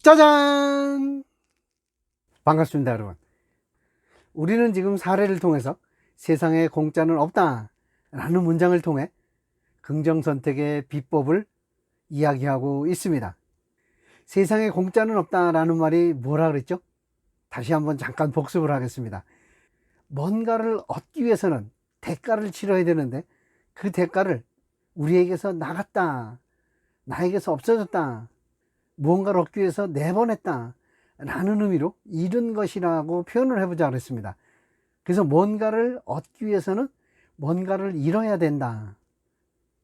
짜잔! 반갑습니다, 여러분. 우리는 지금 사례를 통해서 세상에 공짜는 없다 라는 문장을 통해 긍정선택의 비법을 이야기하고 있습니다. 세상에 공짜는 없다 라는 말이 뭐라 그랬죠? 다시 한번 잠깐 복습을 하겠습니다. 뭔가를 얻기 위해서는 대가를 치러야 되는데 그 대가를 우리에게서 나갔다, 나에게서 없어졌다, 무언가를 얻기 위해서 내보냈다 라는 의미로 잃은 것이라고 표현을 해보자 그랬습니다. 그래서 뭔가를 얻기 위해서는 뭔가를 잃어야 된다.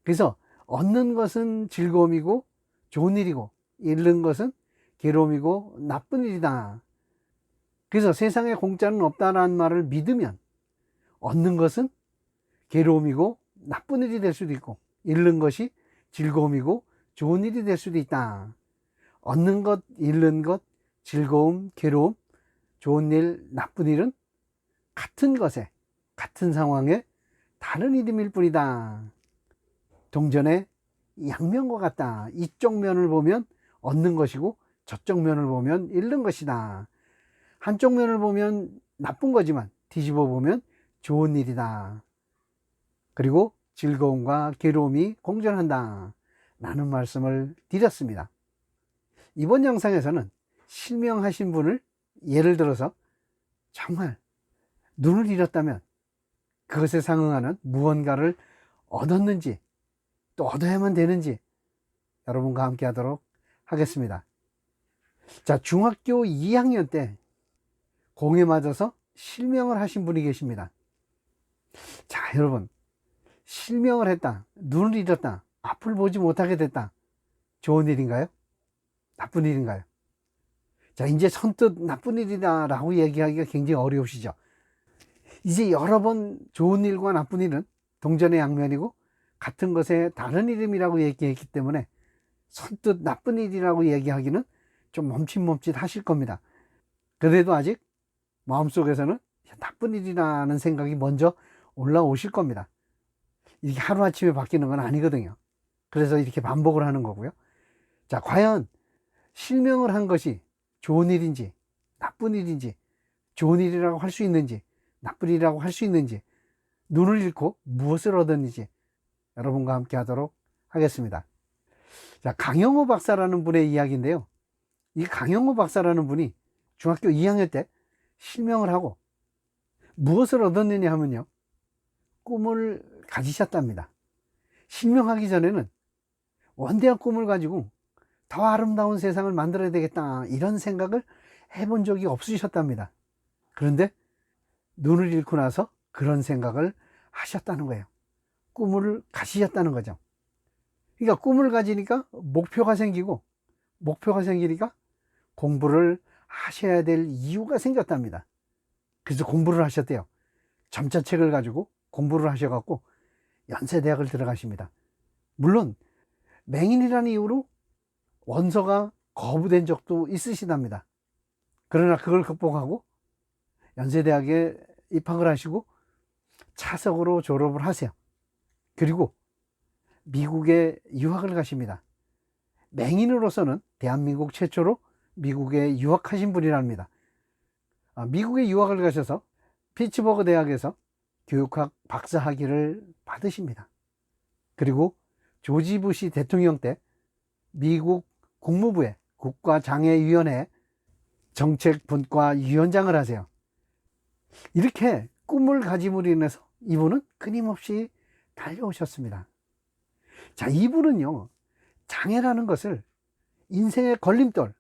그래서 얻는 것은 즐거움이고 좋은 일이고 잃는 것은 괴로움이고 나쁜 일이다. 그래서 세상에 공짜는 없다라는 말을 믿으면 얻는 것은 괴로움이고 나쁜 일이 될 수도 있고 잃는 것이 즐거움이고 좋은 일이 될 수도 있다. 얻는 것, 잃는 것, 즐거움, 괴로움, 좋은 일, 나쁜 일은 같은 것에, 같은 상황에 다른 이름일 뿐이다. 동전의 양면과 같다. 이쪽 면을 보면 얻는 것이고 저쪽 면을 보면 잃는 것이다. 한쪽 면을 보면 나쁜 거지만 뒤집어 보면 좋은 일이다. 그리고 즐거움과 괴로움이 공존한다 라는 말씀을 드렸습니다. 이번 영상에서는 실명하신 분을 예를 들어서 정말 눈을 잃었다면 그것에 상응하는 무언가를 얻었는지 또 얻어야만 되는지 여러분과 함께 하도록 하겠습니다. 자, 중학교 2학년 때 공에 맞아서 실명을 하신 분이 계십니다. 자, 여러분, 실명을 했다, 눈을 잃었다, 앞을 보지 못하게 됐다. 좋은 일인가요? 나쁜 일인가요? 자, 이제 선뜻 나쁜 일이다 라고 얘기하기가 굉장히 어려우시죠? 이제 여러 번 좋은 일과 나쁜 일은 동전의 양면이고 같은 것에 다른 이름이라고 얘기했기 때문에 선뜻 나쁜 일이라고 얘기하기는 좀 멈칫멈칫 하실 겁니다. 그래도 아직 마음속에서는 나쁜 일이라는 생각이 먼저 올라오실 겁니다. 이게 하루아침에 바뀌는 건 아니거든요. 그래서 이렇게 반복을 하는 거고요. 자, 과연 실명을 한 것이 좋은 일인지 나쁜 일인지, 좋은 일이라고 할 수 있는지 나쁜 일이라고 할 수 있는지, 눈을 잃고 무엇을 얻었는지 여러분과 함께 하도록 하겠습니다. 자, 강영호 박사라는 분의 이야기인데요. 이 강영호 박사라는 분이 중학교 2학년 때 실명을 하고 무엇을 얻었느냐 하면요, 꿈을 가지셨답니다. 실명하기 전에는 원대한 꿈을 가지고 더 아름다운 세상을 만들어야 되겠다 이런 생각을 해본 적이 없으셨답니다. 그런데 눈을 잃고 나서 그런 생각을 하셨다는 거예요. 꿈을 가지셨다는 거죠. 그러니까 꿈을 가지니까 목표가 생기고, 목표가 생기니까 공부를 하셔야 될 이유가 생겼답니다. 그래서 공부를 하셨대요. 점자책을 가지고 공부를 하셔갖고 연세대학을 들어가십니다. 물론 맹인이라는 이유로 원서가 거부된 적도 있으시답니다. 그러나 그걸 극복하고 연세대학에 입학을 하시고 차석으로 졸업을 하세요. 그리고 미국에 유학을 가십니다. 맹인으로서는 대한민국 최초로 미국에 유학하신 분이랍니다. 미국에 유학을 가셔서 피츠버그 대학에서 교육학 박사학위를 받으십니다. 그리고 조지 부시 대통령 때 미국 국무부의 국가장애위원회 정책분과 위원장을 하세요. 이렇게 꿈을 가짐으로 인해서 이분은 끊임없이 달려오셨습니다. 자, 이분은요, 장애라는 것을 인생의 걸림돌,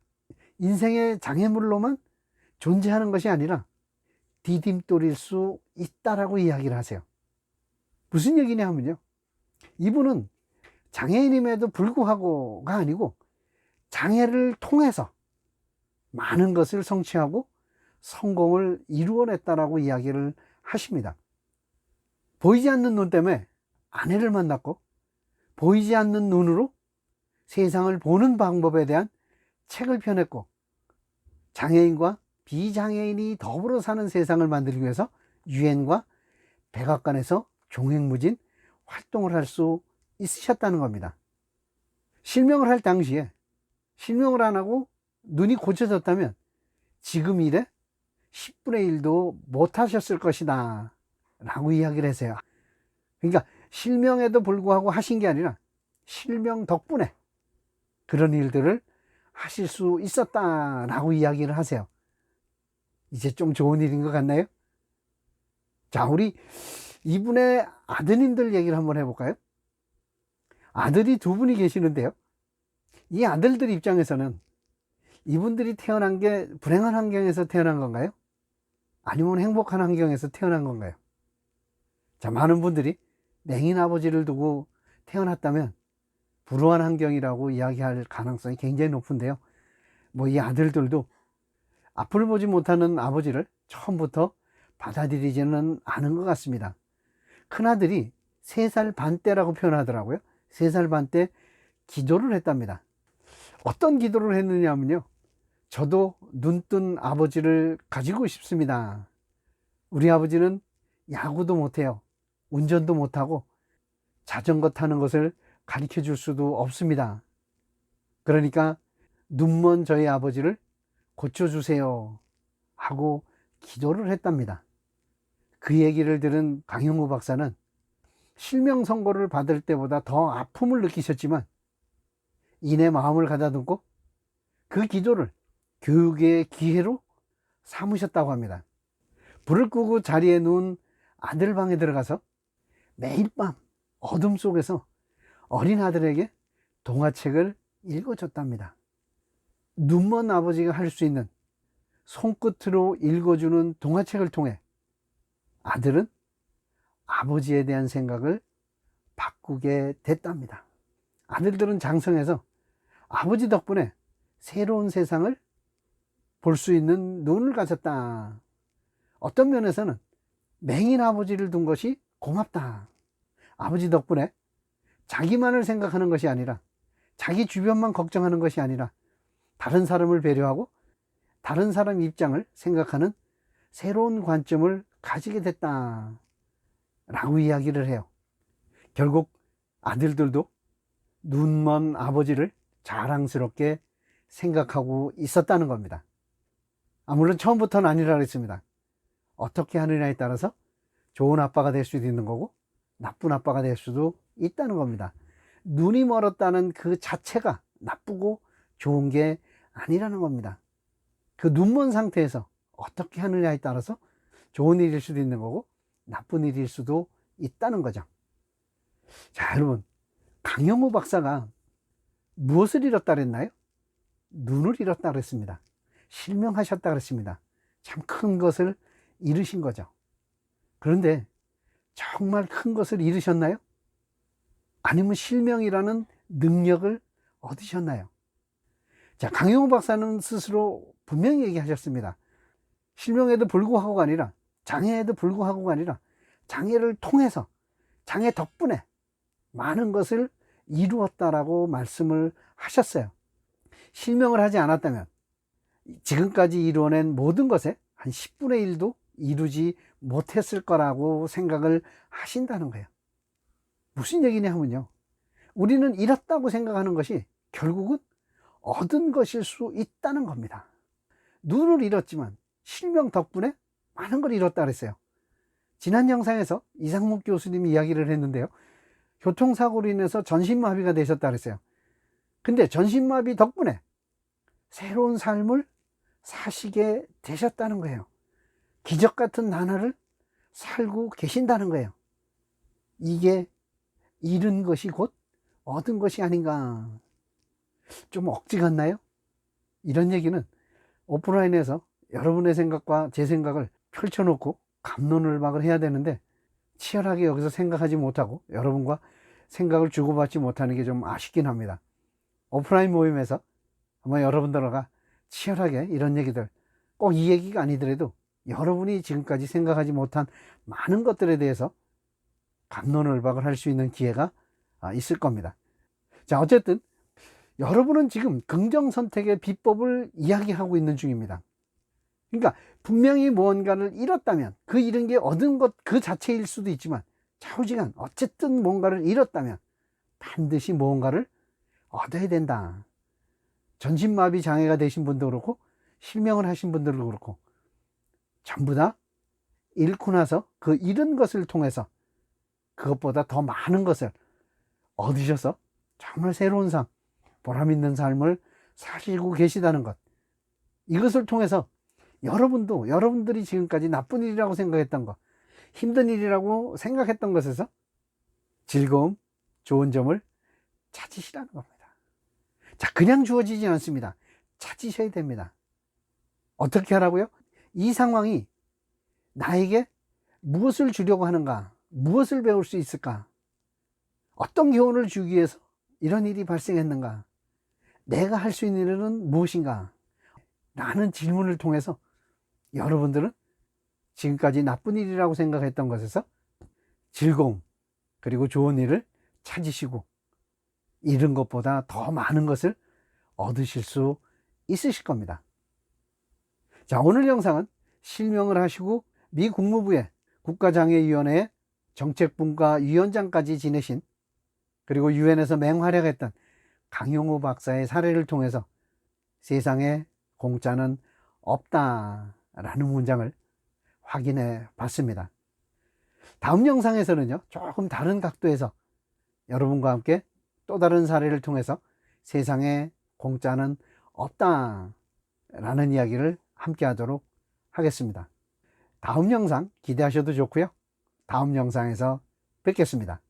인생의 장애물로만 존재하는 것이 아니라 디딤돌일 수 있다라고 이야기를 하세요. 무슨 얘기냐 하면요, 이분은 장애인임에도 불구하고가 아니고 장애를 통해서 많은 것을 성취하고 성공을 이루어냈다라고 이야기를 하십니다. 보이지 않는 눈 때문에 아내를 만났고, 보이지 않는 눈으로 세상을 보는 방법에 대한 책을 펴냈고, 장애인과 비장애인이 더불어 사는 세상을 만들기 위해서 유엔과 백악관에서 종횡무진 활동을 할 수 있으셨다는 겁니다. 실명을 할 당시에 실명을 안 하고 눈이 고쳐졌다면 지금 일에 10분의 1도 못 하셨을 것이다 라고 이야기를 했어요. 그러니까 실명에도 불구하고 하신 게 아니라 실명 덕분에 그런 일들을 하실 수 있었다 라고 이야기를 하세요. 이제 좀 좋은 일인 것 같나요? 자, 우리 이분의 아드님들 얘기를 한번 해볼까요? 아들이 두 분이 계시는데요, 이 아들들 입장에서는 이분들이 태어난 게 불행한 환경에서 태어난 건가요? 아니면 행복한 환경에서 태어난 건가요? 자, 많은 분들이 맹인 아버지를 두고 태어났다면 불우한 환경이라고 이야기할 가능성이 굉장히 높은데요, 뭐 이 아들들도 앞을 보지 못하는 아버지를 처음부터 받아들이지는 않은 것 같습니다. 큰아들이 3살 반 때라고 표현하더라고요. 3살 반 때 기도를 했답니다. 어떤 기도를 했느냐면요, 저도 눈뜬 아버지를 가지고 싶습니다. 우리 아버지는 야구도 못해요. 운전도 못하고 자전거 타는 것을 가르쳐 줄 수도 없습니다. 그러니까 눈먼 저희 아버지를 고쳐주세요 하고 기도를 했답니다. 그 얘기를 들은 강형우 박사는 실명 선고를 받을 때보다 더 아픔을 느끼셨지만 이내 마음을 가다듬고 그 기도를 교육의 기회로 삼으셨다고 합니다. 불을 끄고 자리에 누운 아들 방에 들어가서 매일 밤 어둠 속에서 어린 아들에게 동화책을 읽어줬답니다. 눈먼 아버지가 할 수 있는 손끝으로 읽어주는 동화책을 통해 아들은 아버지에 대한 생각을 바꾸게 됐답니다. 아들들은 장성해서 아버지 덕분에 새로운 세상을 볼 수 있는 눈을 가졌다. 어떤 면에서는 맹인 아버지를 둔 것이 고맙다. 아버지 덕분에 자기만을 생각하는 것이 아니라, 자기 주변만 걱정하는 것이 아니라 다른 사람을 배려하고 다른 사람 입장을 생각하는 새로운 관점을 가지게 됐다 라고 이야기를 해요. 결국 아들들도 눈먼 아버지를 자랑스럽게 생각하고 있었다는 겁니다. 물론 처음부터는 아니라 그랬습니다. 어떻게 하느냐에 따라서 좋은 아빠가 될 수도 있는 거고 나쁜 아빠가 될 수도 있다는 겁니다. 눈이 멀었다는 그 자체가 나쁘고 좋은 게 아니라는 겁니다. 그 눈먼 상태에서 어떻게 하느냐에 따라서 좋은 일일 수도 있는 거고 나쁜 일일 수도 있다는 거죠. 자, 여러분, 강형우 박사가 무엇을 잃었다 그랬나요? 눈을 잃었다 그랬습니다. 실명하셨다 그랬습니다. 참 큰 것을 잃으신 거죠. 그런데 정말 큰 것을 잃으셨나요? 아니면 실명이라는 능력을 얻으셨나요? 자, 강형우 박사는 스스로 분명히 얘기하셨습니다. 실명에도 불구하고가 아니라, 장애에도 불구하고가 아니라 장애를 통해서, 장애 덕분에 많은 것을 이루었다라고 말씀을 하셨어요. 실명을 하지 않았다면 지금까지 이루어낸 모든 것에 한 10분의 1도 이루지 못했을 거라고 생각을 하신다는 거예요. 무슨 얘기냐 하면요, 우리는 잃었다고 생각하는 것이 결국은 얻은 것일 수 있다는 겁니다. 눈을 잃었지만 실명 덕분에 많은 걸 잃었다 그랬어요. 지난 영상에서 이상목 교수님이 이야기를 했는데요, 교통사고로 인해서 전신마비가 되셨다 그랬어요. 근데 전신마비 덕분에 새로운 삶을 사시게 되셨다는 거예요. 기적 같은 나날을 살고 계신다는 거예요. 이게 잃은 것이 곧 얻은 것이 아닌가. 좀 억지 같나요? 이런 얘기는 오프라인에서 여러분의 생각과 제 생각을 펼쳐놓고 갑론을박을 해야 되는데 치열하게 여기서 생각하지 못하고 여러분과 생각을 주고받지 못하는 게 좀 아쉽긴 합니다. 오프라인 모임에서 아마 여러분들과 치열하게 이런 얘기들, 꼭 이 얘기가 아니더라도 여러분이 지금까지 생각하지 못한 많은 것들에 대해서 갑론을박을 할 수 있는 기회가 있을 겁니다. 자, 어쨌든 여러분은 지금 긍정선택의 비법을 이야기하고 있는 중입니다. 그러니까 분명히 무언가를 잃었다면 그 잃은 게 얻은 것 그 자체일 수도 있지만 좌우지간 어쨌든 뭔가를 잃었다면 반드시 무언가를 얻어야 된다. 전신마비 장애가 되신 분도 그렇고 실명을 하신 분들도 그렇고 전부 다 잃고 나서 그 잃은 것을 통해서 그것보다 더 많은 것을 얻으셔서 정말 새로운 삶, 보람 있는 삶을 사시고 계시다는 것, 이것을 통해서 여러분도 여러분들이 지금까지 나쁜 일이라고 생각했던 것, 힘든 일이라고 생각했던 것에서 즐거움, 좋은 점을 찾으시라는 겁니다. 자, 그냥 주어지지 않습니다. 찾으셔야 됩니다. 어떻게 하라고요? 이 상황이 나에게 무엇을 주려고 하는가? 무엇을 배울 수 있을까? 어떤 교훈을 주기 위해서 이런 일이 발생했는가? 내가 할 수 있는 일은 무엇인가? 라는 질문을 통해서 여러분들은 지금까지 나쁜 일이라고 생각했던 것에서 즐거움, 그리고 좋은 일을 찾으시고 잃은 것보다 더 많은 것을 얻으실 수 있으실 겁니다. 자, 오늘 영상은 실명을 하시고 미 국무부의 국가장애위원회 정책분과 위원장까지 지내신, 그리고 유엔에서 맹활약했던 강용호 박사의 사례를 통해서 세상에 공짜는 없다라는 문장을 확인해 봤습니다. 다음 영상에서는요, 조금 다른 각도에서 여러분과 함께 또 다른 사례를 통해서 세상에 공짜는 없다라는 이야기를 함께 하도록 하겠습니다. 다음 영상 기대하셔도 좋고요. 다음 영상에서 뵙겠습니다.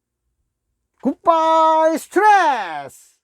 굿바이 스트레스!